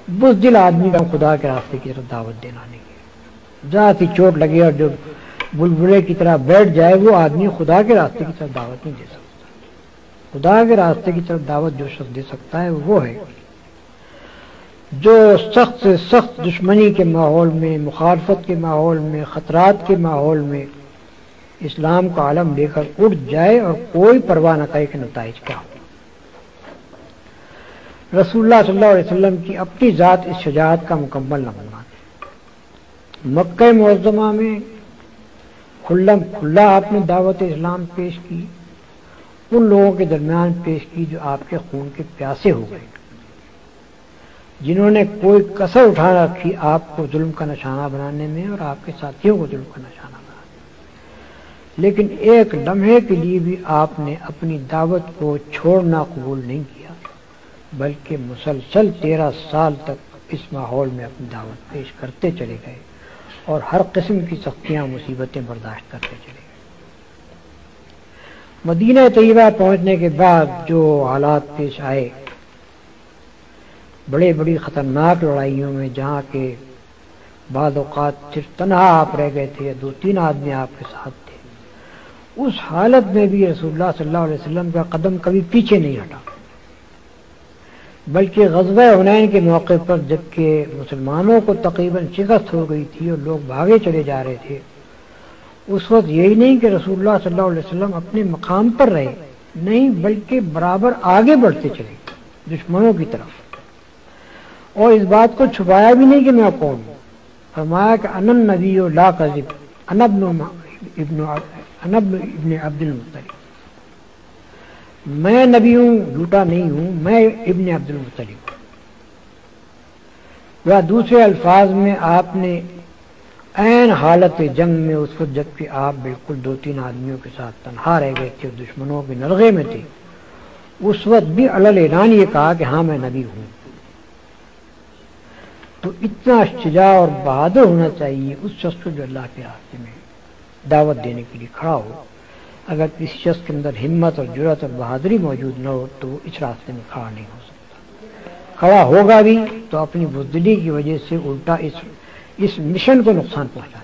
بزدل آدمی کا خدا کے راستے کی طرف دعوت دینا نہیں ہے. ذاتی چوٹ لگے اور جو بلبلے کی طرح بیٹھ جائے وہ آدمی خدا کے راستے کی طرف دعوت نہیں دے سکتا. خدا کے راستے کی طرف دعوت جو شخص دے سکتا ہے وہ ہے جو سخت سے سخت دشمنی کے ماحول میں، مخالفت کے ماحول میں، خطرات کے ماحول میں اسلام کا علم لے کر اٹھ جائے اور کوئی پرواہ نہ کرے کہ نتائج کیا ہو. رسول اللہ صلی اللہ علیہ وسلم کی اپنی ذات اس شجاعت کا مکمل نمونہ ہے. مکہ معظمہ میں کھلا آپ نے دعوت اسلام پیش کی، ان لوگوں کے درمیان پیش کی جو آپ کے خون کے پیاسے ہو گئے، جنہوں نے کوئی کسر اٹھا رکھی آپ کو ظلم کا نشانہ بنانے میں اور آپ کے ساتھیوں کو ظلم کا نشانہ بنانے میں. لیکن ایک لمحے کے لیے بھی آپ نے اپنی دعوت کو چھوڑنا قبول نہیں کیا، بلکہ مسلسل 13 سال تک اس ماحول میں اپنی دعوت پیش کرتے چلے گئے اور ہر قسم کی سختیاں مصیبتیں برداشت کرتے چلے گئے. مدینہ طیبہ پہنچنے کے بعد جو حالات پیش آئے، بڑی خطرناک لڑائیوں میں جہاں کے بعض اوقات صرف تنہا آپ رہ گئے تھے یا 2-3 آدمی آپ کے ساتھ تھے، اس حالت میں بھی رسول اللہ صلی اللہ علیہ وسلم کا قدم کبھی پیچھے نہیں ہٹا، بلکہ غزوہ حنین کے موقع پر جبکہ مسلمانوں کو تقریباً شکست ہو گئی تھی اور لوگ بھاگے چلے جا رہے تھے، اس وقت یہی نہیں کہ رسول اللہ صلی اللہ علیہ وسلم اپنے مقام پر رہے، نہیں بلکہ برابر آگے بڑھتے چلے دشمنوں کی طرف، اور اس بات کو چھپایا بھی نہیں کہ میں کون ہوں. فرمایا کہ انا النبی لا کذب انا ابن عبد المطلب، میں نبی ہوں، جھوٹا نہیں ہوں، میں ابن عبد المطلب ہوں. یا دوسرے الفاظ میں آپ نے عین حالت جنگ میں اس وقت جبکہ آپ بالکل 2-3 آدمیوں کے ساتھ تنہا رہ گئے تھے اور دشمنوں کے نرغے میں تھے، اس وقت بھی علل اعلان یہ کہا کہ ہاں میں نبی ہوں. تو اتنا شجاع اور بہادر ہونا چاہیے اس شخص کو جو اللہ کے راستے میں دعوت دینے کے لیے کھڑا ہو. اگر کسی شخص کے اندر ہمت اور جرأت اور بہادری موجود نہ ہو تو وہ اس راستے میں کھڑا نہیں ہو سکتا. کھڑا ہوگا بھی تو اپنی بزدلی کی وجہ سے الٹا اس مشن کو نقصان پہنچا.